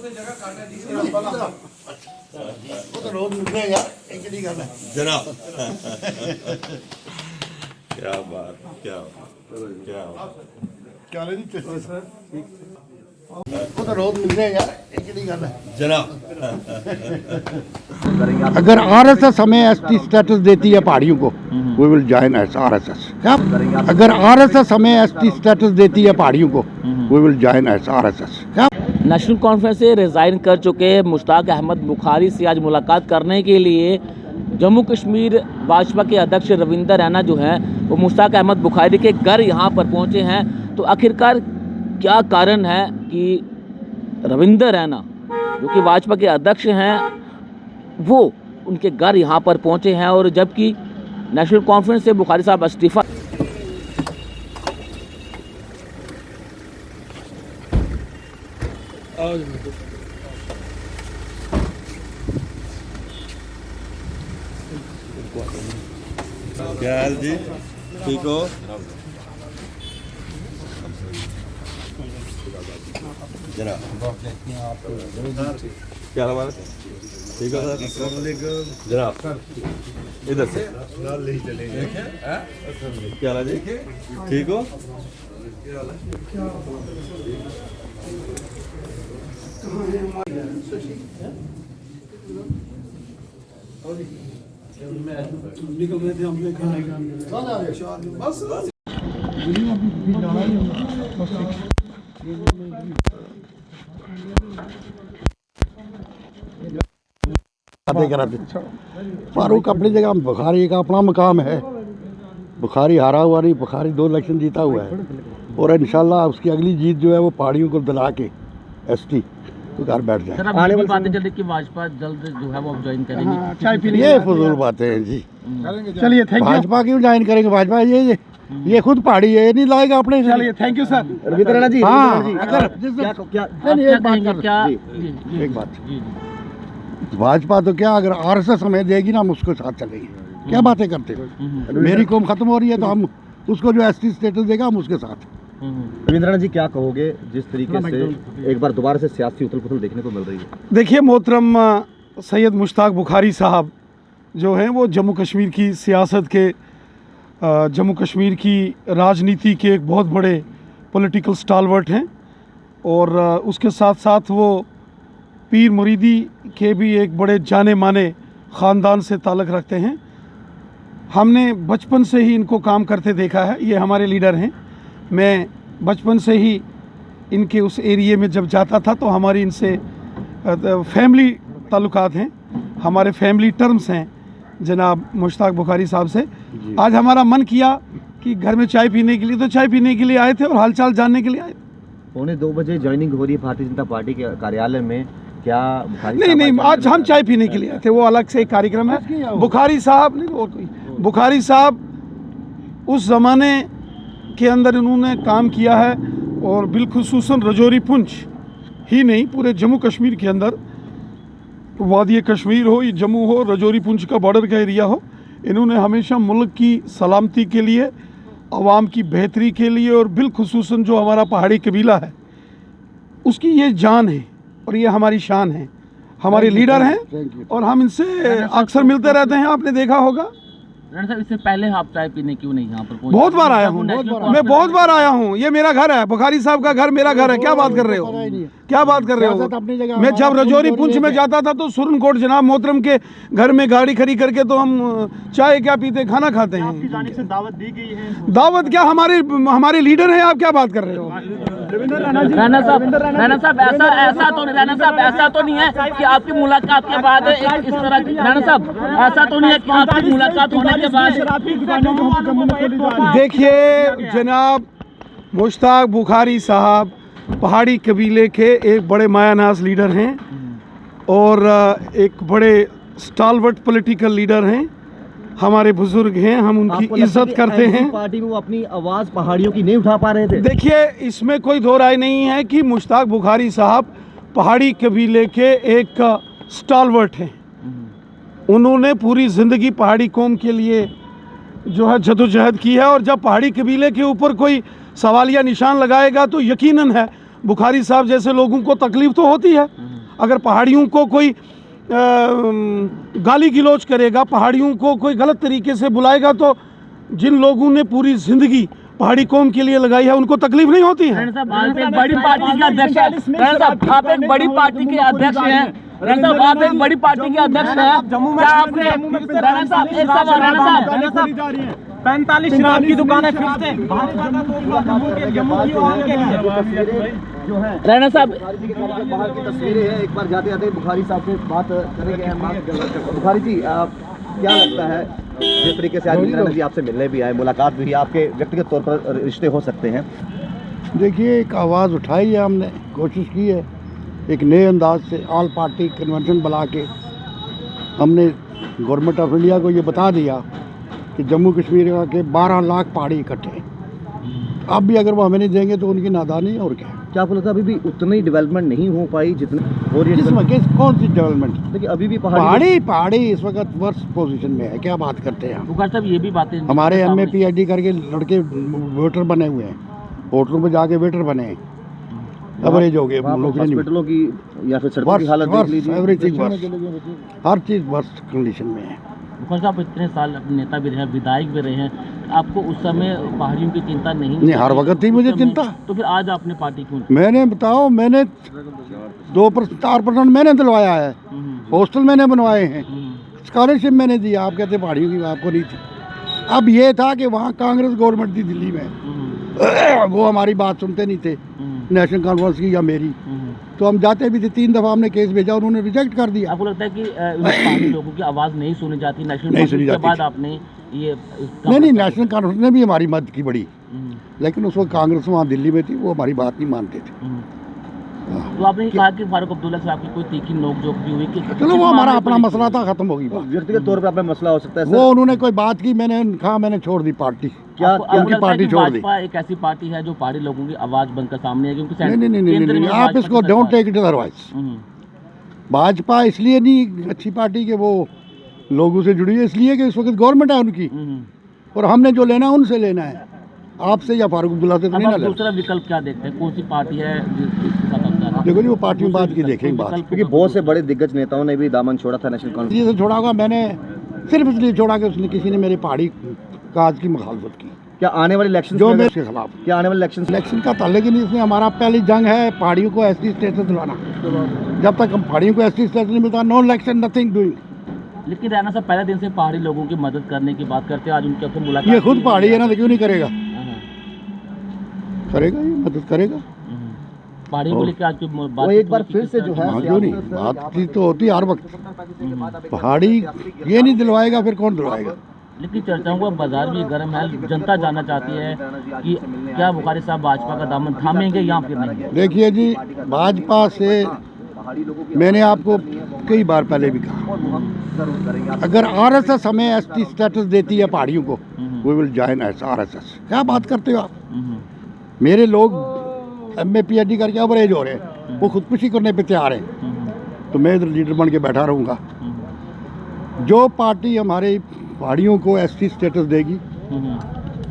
तो रोज निकलेगा एक ही गल है जनाब क्या बात क्या क्या नहीं सर वो तो रोज निकलेगा एक ही गल है जनाब अगर आरएसएस हमें एसटी स्टेटस देती है पहाड़ियों को we will join as RSS क्या अगर आरएसएस हमें एसटी स्टेटस देती है पहाड़ियों को we will join as RSS क्या नेशनल कॉन्फ्रेंस से रिज़ाइन कर चुके मुश्ताक अहमद बुखारी से आज मुलाकात करने के लिए जम्मू कश्मीर भाजपा के अध्यक्ष रविंदर रैना जो हैं वो मुश्ताक अहमद बुखारी के घर यहाँ पर पहुँचे हैं। तो आखिरकार क्या कारण है कि रविंदर रैना जो कि भाजपा के अध्यक्ष हैं वो उनके घर यहाँ पर पहुँचे हैं, और जबकि नेशनल कॉन्फ्रेंस से बुखारी साहब इस्तीफ़ा क्या हाल जी ठीक हो जनाब क्या हाल है ठीक हो सर जनाब इधर से क्या हाल है जी ठीक हो निकल रहे थे हमने खाना फारूक अपनी जगह बुखारी का अपना मकाम है। बुखारी हारा हुआ नहीं, बुखारी 2 इलेक्शन जीता हुआ है और इंशाल्लाह उसकी अगली जीत जो है वो पहाड़ियों को दिला के एसटी तो घर बैठ जाए। आने वाली बातें चल रही कि भाजपा जल्द जो है वो अब ज्वाइन करेंगे। चाय पीने ये फजूल बातें हैं जी। चलिए थैंक यू। भाजपा क्यों ज्वाइन करेंगे? भाजपा ये खुद पहाड़ी है, ये नहीं लाएगा अपने। चलिए thank you sir. Ravindra Raina ji हाँ अगर एक बात भाजपा तो क्या अगर आरएसएस हमें देगी ना हम उसके साथ चलेंगे। क्या बातें करते हो? मेरी कौम खत्म हो रही है तो हम उसको जो एसटी स्टेटस देगा हम उसके साथ। रविंद्र रैना जी क्या कहोगे जिस तरीके से एक बार दोबारा से सियासी उथल पुथल देखने को मिल रही है? देखिए मोहतरम सैयद मुश्ताक बुखारी साहब जो हैं वो जम्मू कश्मीर की सियासत के जम्मू कश्मीर की राजनीति के एक बहुत बड़े पॉलिटिकल स्टालवर्ट हैं और उसके साथ साथ वो पीर मुरीदी के भी एक बड़े जाने माने ख़ानदान से ताल्लुक़ रखते हैं। हमने बचपन से ही इनको काम करते देखा है। ये हमारे लीडर हैं। मैं बचपन से ही इनके उस एरिए में जब जाता था तो हमारी इनसे फैमिली ताल्लुकात हैं, हमारे फैमिली टर्म्स हैं जनाब मुश्ताक बुखारी साहब से। आज हमारा मन किया कि घर में चाय पीने के लिए तो चाय पीने के लिए आए थे और हालचाल जानने के लिए आए थे। 2:45 बजे ज्वाइनिंग हो रही है भारतीय जनता पार्टी के कार्यालय में, क्या बुखारी नहीं आज हम चाय पीने के लिए आए थे, वो अलग से एक कार्यक्रम है। बुखारी साहब नहीं और कोई, बुखारी साहब उस ज़माने के अंदर इन्होंने काम किया है और बिलखुसूसन रजौरी पुंछ ही नहीं पूरे जम्मू कश्मीर के अंदर, वादी कश्मीर हो, ये जम्मू हो, रजौरी पुंछ का बॉर्डर का एरिया हो, इन्होंने हमेशा मुल्क की सलामती के लिए, आवाम की बेहतरी के लिए और बिलखुसूसन जो हमारा पहाड़ी कबीला है उसकी ये जान है और ये हमारी शान है। हमारे लीडर हैं और हम इनसे अक्सर मिलते रहते हैं, आपने देखा होगा। रैना साहब इससे पहले आप चाय पीने क्यों नहीं यहाँ पर? बहुत बार आया हूँ, मैं बहुत बार आया हूँ। ये मेरा घर है, बुखारी साहब का घर मेरा घर है। क्या बात कर रहे हो? क्या बात कर रहे हो? मैं जब रजौरी पुंछ में जाता था तो सुरनकोट जनाब मोहतरम के घर में गाड़ी खड़ी करके तो हम चाय क्या पीते, खाना खाते हैं। आपकी जानिब से दावत दी गई है? दावत क्या, हमारे लीडर हैं। आप क्या बात कर रहे हो? रैना साहब ऐसा तो नहीं है कि आपकी मुलाकात के बाद इस तरह की, रैना साहब ऐसा तो नहीं है कि आपकी मुलाकात होने के बाद। देखिए जनाब मुश्ताक बुखारी साहब पहाड़ी कबीले के एक बड़े मायानाज लीडर हैं और एक बड़े स्टालवर्ट पॉलिटिकल लीडर हैं, हमारे बुजुर्ग हैं, हम उनकी इज्जत करते हैं। पार्टी में वो अपनी आवाज़ पहाड़ियों की नहीं उठा पा रहे थे। देखिए इसमें कोई दो राय नहीं है कि मुश्ताक बुखारी साहब पहाड़ी कबीले के एक स्टालवर्ट हैं। उन्होंने पूरी ज़िंदगी पहाड़ी कौम के लिए जो है जदोजहद की है और जब पहाड़ी कबीले के ऊपर कोई सवालिया निशान लगाएगा तो यकीनन है बुखारी साहब जैसे लोगों को तकलीफ तो होती है। अगर पहाड़ियों को कोई गाली गलौज करेगा, पहाड़ियों को कोई गलत तरीके से बुलाएगा, तो जिन लोगों ने पूरी ज़िंदगी पहाड़ी कौम के लिए लगाई है उनको तकलीफ नहीं होती है। आप एक बड़ी पार्टी के अध्यक्ष हैं, राणा साहब आप एक बड़ी पार्टी के अध्यक्ष हैं, राणा साहब आप एक बड़ी पार्टी के अध्यक्ष हैं, क्या आपने राणा साहब एक सवाल, राणा साहब 45 शराब की दुकानें फिर से जम्मू की आवाम के लिए जो है राणा साहब बाहर की तस्वीरें हैं। एक बार जाते जाते बुखारी साहब से बात करेंगे। बुखारी जी, क्या लगता है जिस तरीके से आज इंदिरा जी आपसे मिलने भी आए, मुलाकात भी हुई, आपके व्यक्तिगत तौर पर रिश्ते हो सकते हैं? देखिए, एक आवाज़ उठाई है, हमने कोशिश की है एक नए अंदाज से, ऑल पार्टी कन्वेंशन बुला के हमने गवर्नमेंट ऑफ इंडिया को ये बता दिया कि जम्मू कश्मीर के 12 लाख पहाड़ी इकट्ठे हैं। अब भी अगर वो हमें नहीं देंगे तो उनकी नादानी है और क्या है। क्या आपको लगता है अभी भी उतनी डेवलपमेंट नहीं हो पाई जितनी हो रही है? कौन सी डेवलपमेंट? देखिए अभी भी पहाड़ी इस वक्त वर्स्ट पोजीशन में है। क्या बात करते हैं बुखारी साहब, ये भी बातें हमारे MA PhD करके लड़के वेटर बने हुए हैं, होटलों में जाके वेटर बने हैं, एवरेज हो गए हॉस्पिटलों की या फिर सड़कों की हालत देख लीजिए, एवरीथिंग वर्स्ट, हर चीज़ वर्स्ट कंडीशन में है। बुखारी साहब इतने साल अपने नेता भी रहे हैं, विधायक भी रहे हैं, आपको उस समय पहाड़ियों की चिंता नहीं हर वक्त थी मुझे चिंता। तो फिर आज आपने पार्टी क्यों? मैंने 4% मैंने दिलवाया है, हॉस्टल मैंने बनवाए हैं, स्कॉलरशिप मैंने दिया। आप कहते पहाड़ियों की आपको नहीं थी। अब ये था कि वहाँ कांग्रेस गवर्नमेंट थी दिल्ली में, वो हमारी बात सुनते नहीं थे, नेशनल कॉन्फ्रेंस की या मेरी, तो हम जाते भी थे। 3 दफ़ा हमने केस भेजा, उन्होंने रिजेक्ट कर दिया। आपको लगता है कि पहाड़ी लोगों की आवाज़ नहीं सुनी जाती नेशनल नहीं सुनी कॉन्फ्रेंस के जाती बाद आपने ये नहीं, नेशनल कॉन्फ्रेंस ने भी हमारी मदद की बड़ी, लेकिन उस वक्त कांग्रेस वहाँ दिल्ली में थी, वो हमारी बात नहीं मानते थे। तो आपने कहा कि फारूक अब्दुल्ला से आपकी कोई तीखी नोकझोंक भी हुई कि चलो वो हमारा अपना मसला था, खत्म होगी बात। व्यक्तिगत तौर पर अपना मसला हो सकता है वो उन्होंने कोई बात की, मैंने कहा मैंने छोड़ दी पार्टी। क्या उनकी पार्टी छोड़ दी। भाजपा एक ऐसी पार्टी है जो पहाड़ी लोगों की आवाज़ बनकर सामने है, क्योंकि नहीं, आप इसको don't take it otherwise. Bhajpa इसलिए नहीं अच्छी पार्टी के वो लोगों से जुड़ी है, इसलिए कि इस वक्त गवर्नमेंट है उनकी, और हमने जो लेना है उनसे लेना है, आपसे या फारूक अब्दुल्ला से तो नहीं ना लेना। दूसरा विकल्प क्या देखते हैं, कौन सी पार्टी है जिसके साथ आप जा रहे हैं? देखो जी, वो पार्टियों बात की देखेंगे बात, क्योंकि बहुत से बड़े दिग्गज नेताओं ने भी दामन छोड़ा था नेशनल कॉन्फ्रेंस। इसलिए से छोड़ा होगा मैंने, सिर्फ इसलिए छोड़ा कि उसने किसी ने मेरी पहाड़ी काज की मुखालफत की। क्या आने वाले इलेक्शन जो मैं उसके खिलाफ, क्या आने वाले इलेक्शन का ताल्लुक ही नहीं, इसमें हमारा पहली जंग है पहाड़ियों को ST स्टेटस दिलाना। जब तक हम पहाड़ियों को ST स्टेटस नहीं मिलता, नो इलेक्शन, नथिंग डूइंग। लेकिन राणा साहब पहले दिन से पहाड़ी लोगों की मदद करने की बात करते हैं, आज उनके आपसे मुलाकात ये खुद पहाड़ी है ना, तो क्यों नहीं करेगा? हाँ। करेगा, ये मदद करेगा। पहाड़ी को लेकर आज की वो बात एक बार फिर से जो है हाँ, क्यों नहीं, बातचीत तो होती है हर वक्त। पहाड़ी ये नहीं दिलवाएगा, फिर कौन दिलवाएगा? लेकिन चर्चाओं का बाजार भी गर्म है, जनता जानना चाहती है कि क्या बुखारी साहब भाजपा का दामन थामेंगे या फिर नहीं? देखिए जी, भाजपा से मैंने आपको कई बार पहले भी कहा, अगर RSS हमें ST स्टेटस देती है पहाड़ियों को, वी विल जॉइन RSS। क्या बात करते हो आप? मेरे लोग MA PhD करके एवरेज हो रहे हैं, वो खुदकुशी करने पे तैयार हैं, तो मैं इधर लीडर बन के बैठा रहूँगा। जो पार्टी हमारे पहाड़ियों को ST स्टेटस देगी,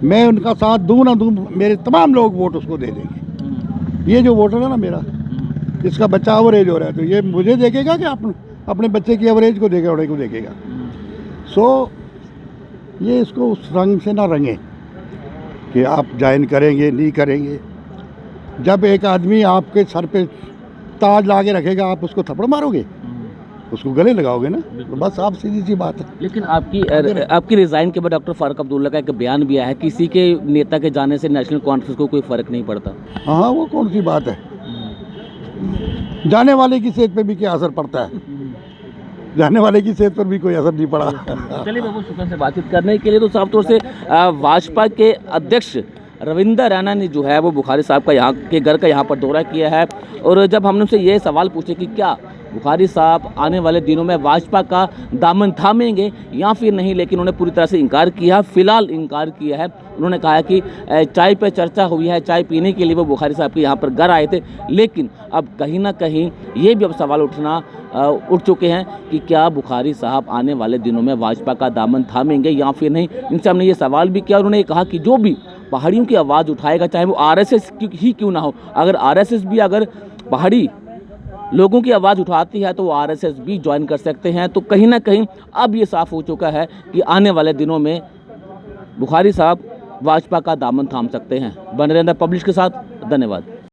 मैं उनका साथ दूँ ना दूँ, मेरे तमाम लोग वोट उसको दे देंगे। ये जो वोटर है ना मेरा, इसका बच्चा एवरेज हो रहा है, तो ये मुझे देखेगा कि अपने बच्चे की एवरेज को देखेगा, उन्हें को देखेगा। सो ये इसको उस रंग से ना रंगे कि आप ज्वाइन करेंगे नहीं करेंगे। जब एक आदमी आपके सर पे ताज ला के रखेगा, आप उसको थप्पड़ मारोगे, उसको गले लगाओगे ना, तो बस आप सीधी सी बात है। लेकिन आपकी रिजाइन के बाद डॉक्टर फारूक अब्दुल्ला का एक बयान भी आया है, किसी के नेता के जाने से नेशनल कॉन्फ्रेंस को कोई फर्क नहीं पड़ता। हाँ, वो कौन सी बात है? जाने वाले की सेहत पे भी क्या असर पड़ता है? जाने वाले की सेहत पर भी कोई असर नहीं पड़ा। चलिए बाबू, शुक्र से बातचीत करने के लिए। तो साफ तौर से भाजपा के अध्यक्ष रविंदर रैना ने जो है वो बुखारी साहब का यहाँ के घर का यहाँ पर दौरा किया है, और जब हमने उनसे ये सवाल पूछे कि क्या बुखारी साहब आने वाले दिनों में भाजपा का दामन थामेंगे या फिर नहीं, लेकिन उन्होंने पूरी तरह से इनकार किया, फिलहाल इनकार किया है। उन्होंने कहा कि चाय पे चर्चा हुई है, चाय पीने के लिए वो बुखारी साहब के यहाँ पर घर आए थे, लेकिन अब कहीं ना कहीं ये भी अब सवाल उठ चुके हैं कि क्या बुखारी साहब आने वाले दिनों में भाजपा का दामन थामेंगे या फिर नहीं। इनसे हमने ये सवाल भी किया, उन्होंने कहा कि जो भी पहाड़ियों की आवाज़ उठाएगा, चाहे वो RSS ही क्यों ना हो, अगर RSS भी अगर पहाड़ी लोगों की आवाज़ उठाती है तो वो आरएसएस भी ज्वाइन कर सकते हैं। तो कहीं ना कहीं अब ये साफ हो चुका है कि आने वाले दिनों में बुखारी साहब भाजपा का दामन थाम सकते हैं। बने रहना पब्लिश के साथ। धन्यवाद।